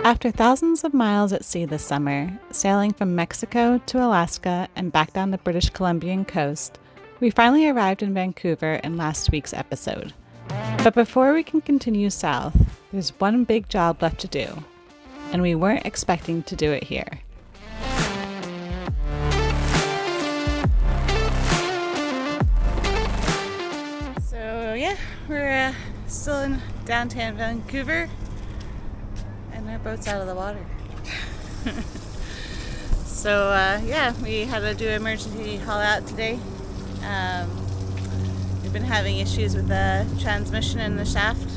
After thousands of miles at sea this summer, sailing from Mexico to Alaska and back down the British Columbian coast, we finally arrived in Vancouver in last week's episode. But before we can continue south, there's one big job left to do, and we weren't expecting to do it here. So yeah, we're still in downtown Vancouver, and our boat's out of the water. So we had to do an emergency haul out today. We've been having issues with the transmission and the shaft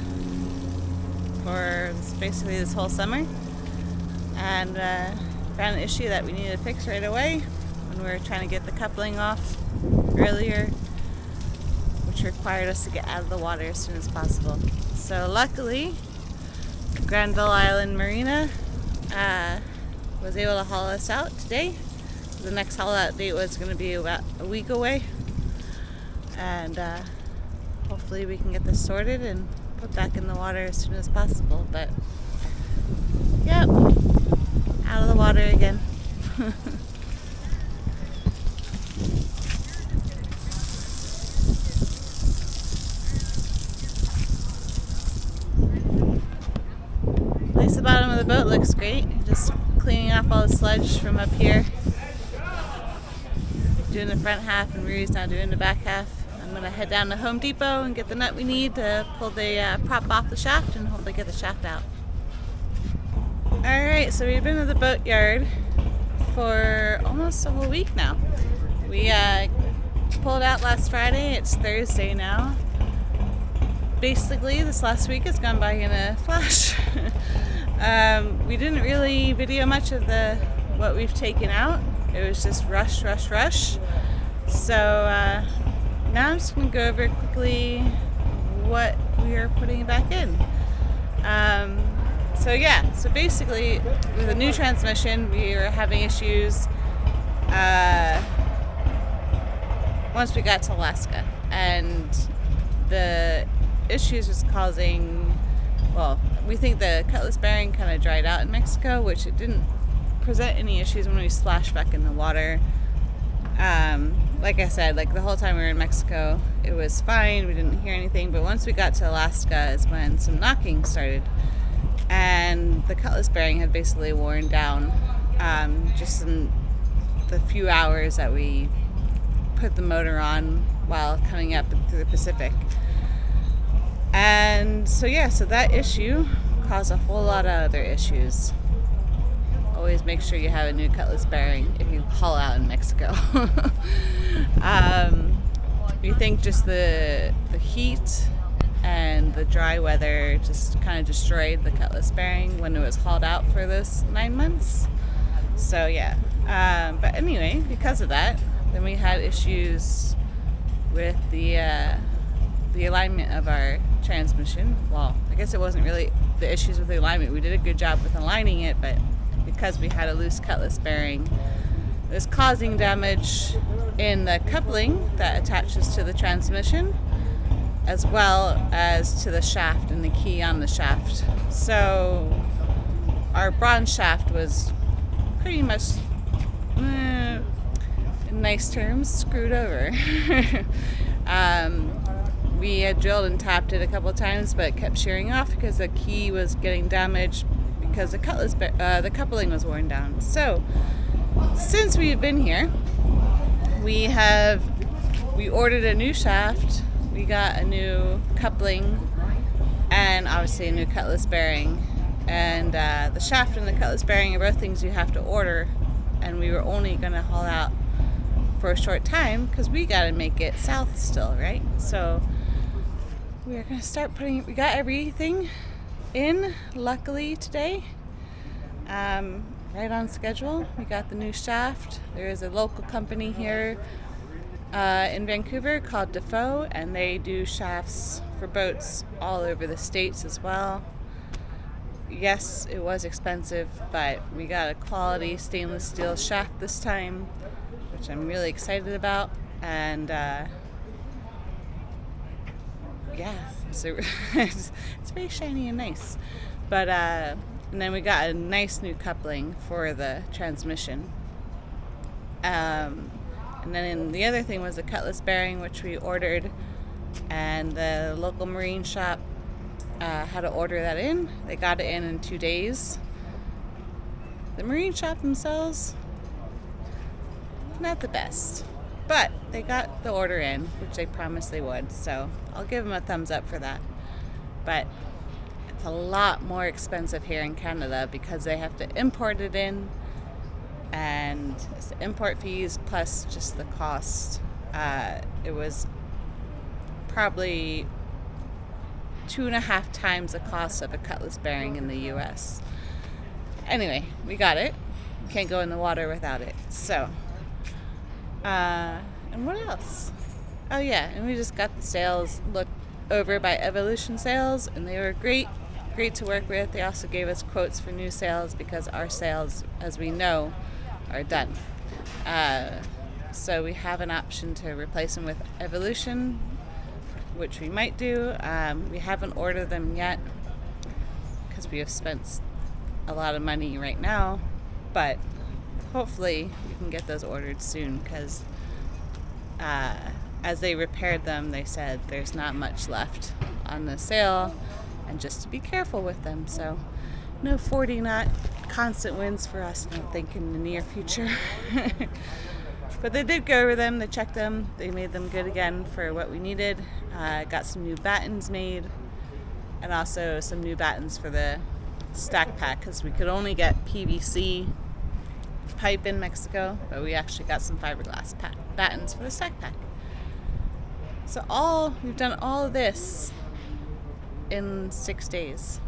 for basically this whole summer, and found an issue that we needed to fix right away when we were trying to get the coupling off earlier, which required us to get out of the water as soon as possible. So luckily, Granville Island Marina was able to haul us out today. The next haul out date was going to be about a week away, and hopefully we can get this sorted and put back in the water as soon as possible. But yep, out of the water again. At least the bottom of the boat looks great. Just cleaning off all the sludge from up here. Doing the front half, and Rui's now doing the back half. I'm going to head down to Home Depot and get the nut we need to pull the prop off the shaft and hopefully get the shaft out. Alright, so we've been to the boatyard for almost a whole week now. We pulled out last Friday. It's Thursday now. Basically, this last week has gone by in a flash. We didn't really video much of what we've taken out. It was just rush. So now I'm just going to go over quickly what we are putting back in. So basically, with a new transmission, we were having issues once we got to Alaska. And the issues was causing, we think the cutlass bearing kind of dried out in Mexico, which it didn't present any issues when we splashed back in the water. Like I said, the whole time we were in Mexico, it was fine. We didn't hear anything. But once we got to Alaska is when some knocking started. And the cutlass bearing had basically worn down just in the few hours that we put the motor on while coming up through the Pacific. And so that issue caused a whole lot of other issues. Always make sure you have a new cutlass bearing if you haul out in Mexico. We think just the heat and the dry weather just kind of destroyed the cutlass bearing when it was hauled out for those 9 months. So but anyway, because of that, then we had issues with the alignment of our transmission. Well, I guess it wasn't really the issues with the alignment. We did a good job with aligning it, but because we had a loose cutlass bearing, it was causing damage in the coupling that attaches to the transmission, as well as to the shaft and the key on the shaft. So our bronze shaft was pretty much, in nice terms, screwed over. We had drilled and tapped it a couple of times, but it kept shearing off because the key was getting damaged because the coupling was worn down. So since we've been here, we ordered a new shaft, we got a new coupling, and obviously a new cutlass bearing. And the shaft and the cutlass bearing are both things you have to order, and we were only going to haul out for a short time because we got to make it south still, right? So we are going to start we got everything in, luckily, today. Right on schedule. We got the new shaft. There is a local company here in Vancouver called Defoe, and they do shafts for boats all over the States as well. Yes, it was expensive, but we got a quality stainless steel shaft this time, which I'm really excited about. And so it's very shiny and nice. But And then we got a nice new coupling for the transmission. And then the other thing was the cutlass bearing, which we ordered, and the local marine shop had to order that in. They got it in 2 days. The marine shop themselves, not the best, but they got the order in, which they promised they would, so I'll give them a thumbs up for that. But it's a lot more expensive here in Canada because they have to import it in, and it's the import fees plus just the cost. It was probably 2.5 times the cost of a cutlass bearing in the US. Anyway, we got it. Can't go in the water without it. So, and what else? Oh yeah, and we just got the sails looked over by Evolution Sails, and they were great to work with. They also gave us quotes for new sails because our sails, as we know, are done. So we have an option to replace them with Evolution, which we might do. We haven't ordered them yet because we have spent a lot of money right now, but hopefully we can get those ordered soon because as they repaired them, they said there's not much left on the sail and just to be careful with them. So no 40 knot constant winds for us, I don't think, in the near future. But they did go over them, they checked them, they made them good again for what we needed. Got some new battens made, and also some new battens for the stack pack because we could only get PVC pipe in Mexico, but we actually got some fiberglass battens for the stack pack. So we've done all of this in 6 days.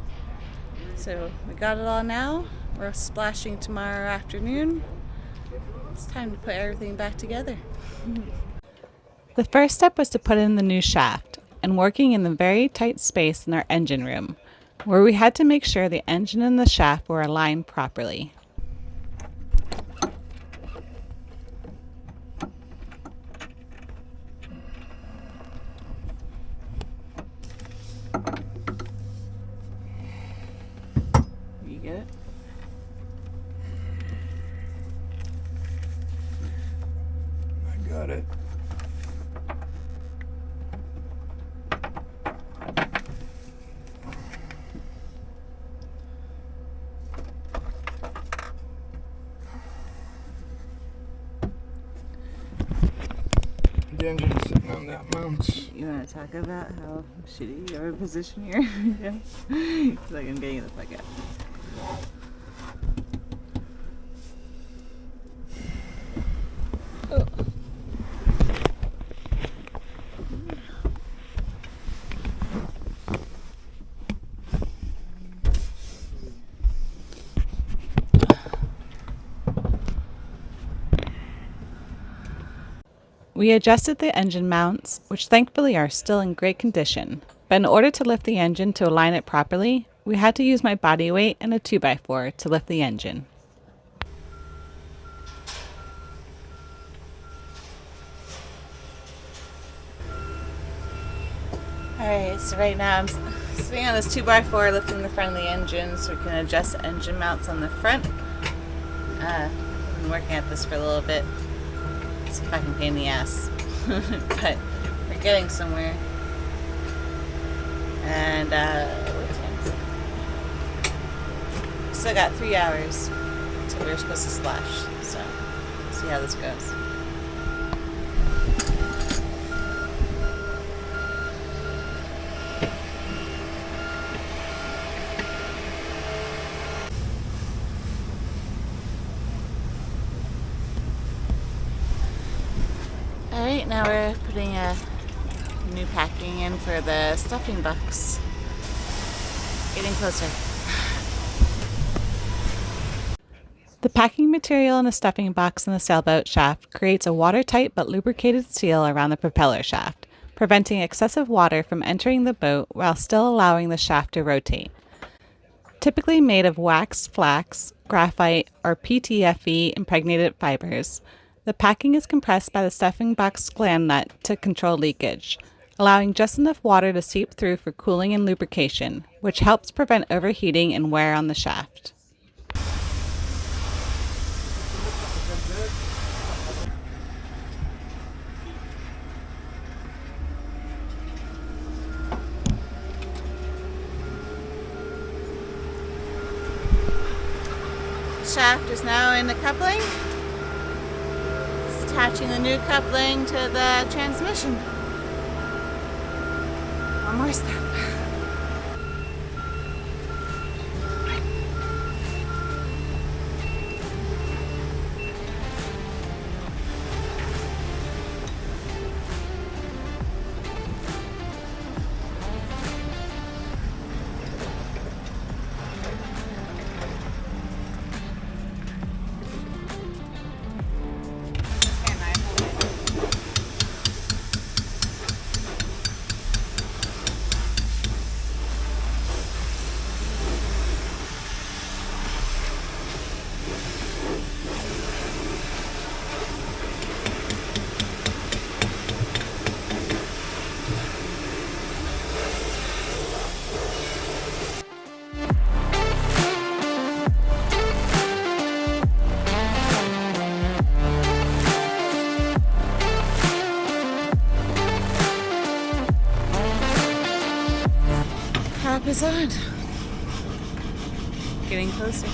So we got it all now. We're splashing tomorrow afternoon. It's time to put everything back together. The first step was to put in the new shaft and working in the very tight space in our engine room, where we had to make sure the engine and the shaft were aligned properly. You get it? I got it. The engine's sitting on that mount. You want to talk about how shitty your position here? Yeah. It's like I'm getting the fuck out. Oh. We adjusted the engine mounts, which thankfully are still in great condition, but in order to lift the engine to align it properly, we had to use my body weight and a 2x4 to lift the engine. Alright, so right now I'm sitting on this 2x4 lifting the front of the engine so we can adjust the engine mounts on the front. I've been working at this for a little bit. It's a fucking pain in the ass, but we're getting somewhere. And what time is it? Still got 3 hours till we're supposed to splash, so we'll see how this goes. Alright, now we're putting a new packing in for the stuffing box. Getting closer. The packing material in the stuffing box in the sailboat shaft creates a watertight but lubricated seal around the propeller shaft, preventing excessive water from entering the boat while still allowing the shaft to rotate. Typically made of waxed flax, graphite, or PTFE impregnated fibers, the packing is compressed by the stuffing box gland nut to control leakage, allowing just enough water to seep through for cooling and lubrication, which helps prevent overheating and wear on the shaft. Shaft is now in the coupling. It's attaching the new coupling to the transmission. One more step. Cap is on. Getting closer.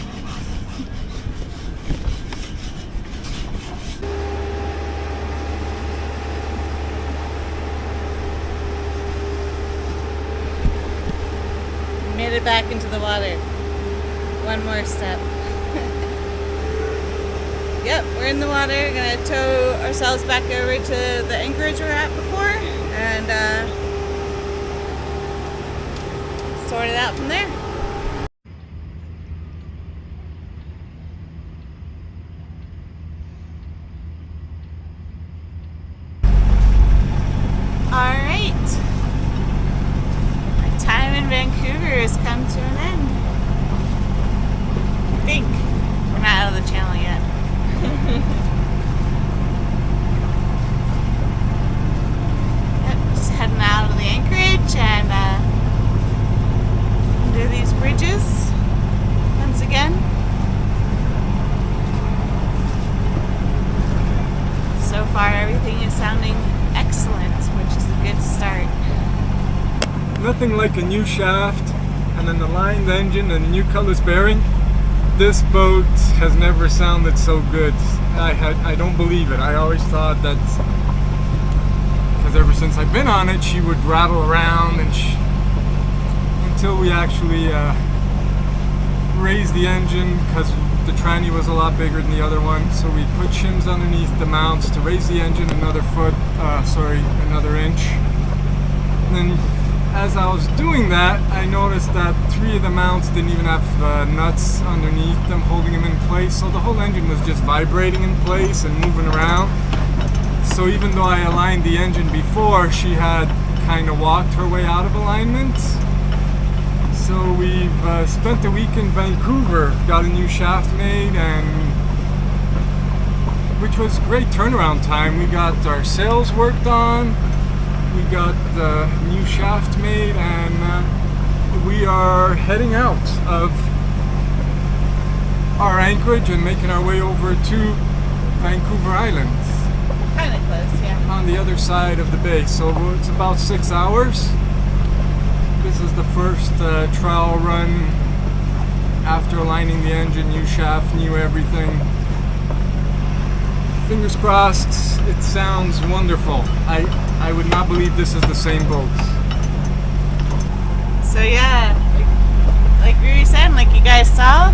Made it back into the water. One more step. Yep, we're in the water. We're gonna tow ourselves back over to the anchorage we were at before and sort it out from there. Alright. My time in Vancouver has come to an end. I think. We're not out of the channel yet. Yep, just heading out of the anchorage and do these bridges once again. So far everything is sounding excellent, which is a good start. Nothing like a new shaft and an aligned engine and a new colors bearing. This boat has never sounded so good. I don't believe it. I always thought that because ever since I've been on it, she would rattle around and until we actually raised the engine because the tranny was a lot bigger than the other one. So we put shims underneath the mounts to raise the engine another inch. And then as I was doing that, I noticed that 3 of the mounts didn't even have nuts underneath them holding them in place. So the whole engine was just vibrating in place and moving around. So even though I aligned the engine before, she had kind of walked her way out of alignment. So we've spent a week in Vancouver, got a new shaft made, and which was great turnaround time. We got our sails worked on, we got the new shaft made, and we are heading out of our anchorage and making our way over to Vancouver Island. Kind of close, yeah. On the other side of the bay, so it's about 6 hours. This is the first trial run after aligning the engine, new shaft, new everything. Fingers crossed, it sounds wonderful. I would not believe this is the same boat. So yeah, like we were saying, like you guys saw,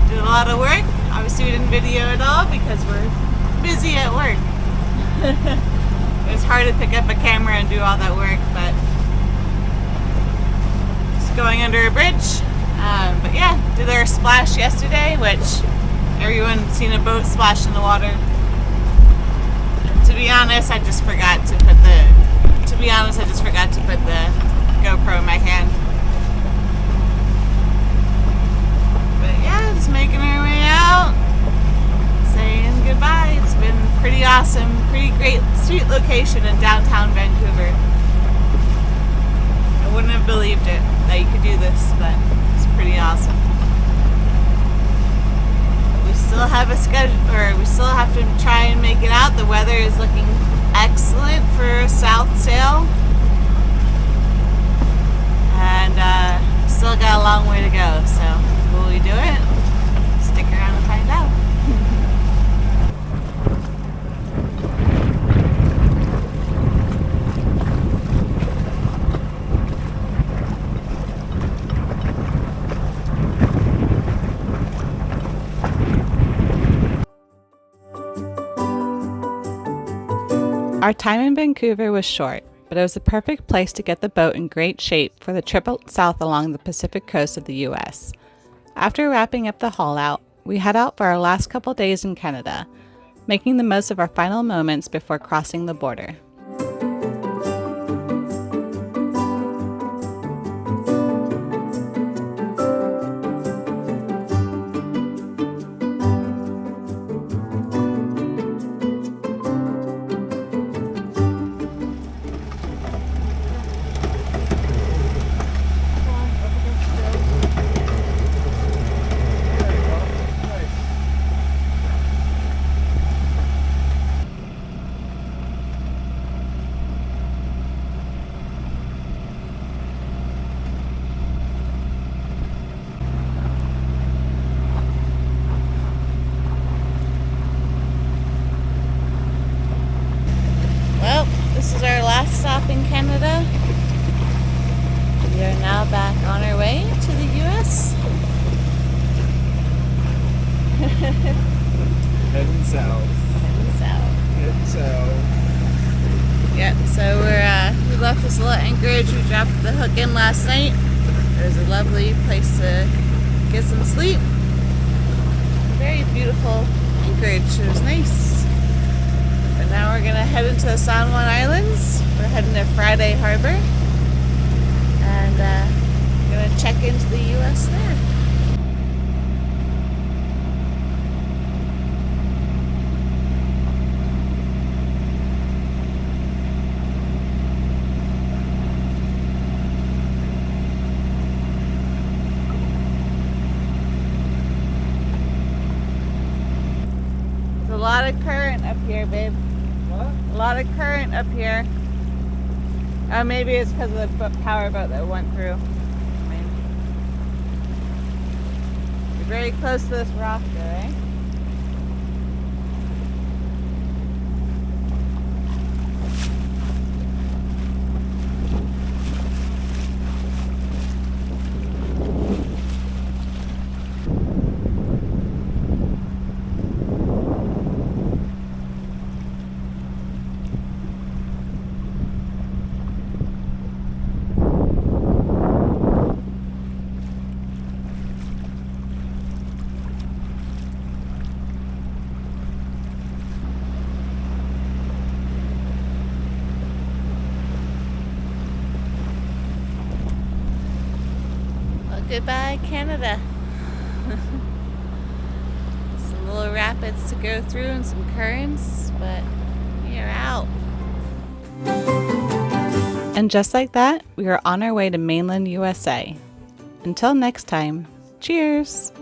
did a lot of work. Obviously we didn't video at all because we're busy at work. It was hard to pick up a camera and do all that work, but just going under a bridge. But yeah, did our splash yesterday, which everyone's seen a boat splash in the water. To be honest, I just forgot to put the GoPro in my hand. But yeah, just making our way out, saying goodbye. It's been pretty awesome, pretty great, sweet location in downtown Vancouver. I wouldn't have believed it that you could do this, but it's pretty awesome. We still have a schedule, or we still have to try and make it out. The weather is looking excellent for a south sail, and still got a long way to go. So will we do it? Stick around and find out. Our time in Vancouver was short, but it was the perfect place to get the boat in great shape for the trip south along the Pacific coast of the US. After wrapping up the haul out, we head out for our last couple days in Canada, making the most of our final moments before crossing the border. This is our last stop in Canada. We are now back on our way to the US. Heading south. Heading south. Heading south. Yeah, so we left this little anchorage. We dropped the hook in last night. It was a lovely place to get some sleep. Very beautiful anchorage. It was nice. But now we're gonna head into the San Juan Islands. We're heading to Friday Harbor, and gonna check into the US there. There's a lot of current up here, babe. What? A lot of current up here. Maybe it's because of the power boat that went through. You're very close to this rock there, eh? Goodbye, Canada. Some little rapids to go through and some currents, but we are out. And just like that, we are on our way to mainland USA. Until next time, cheers!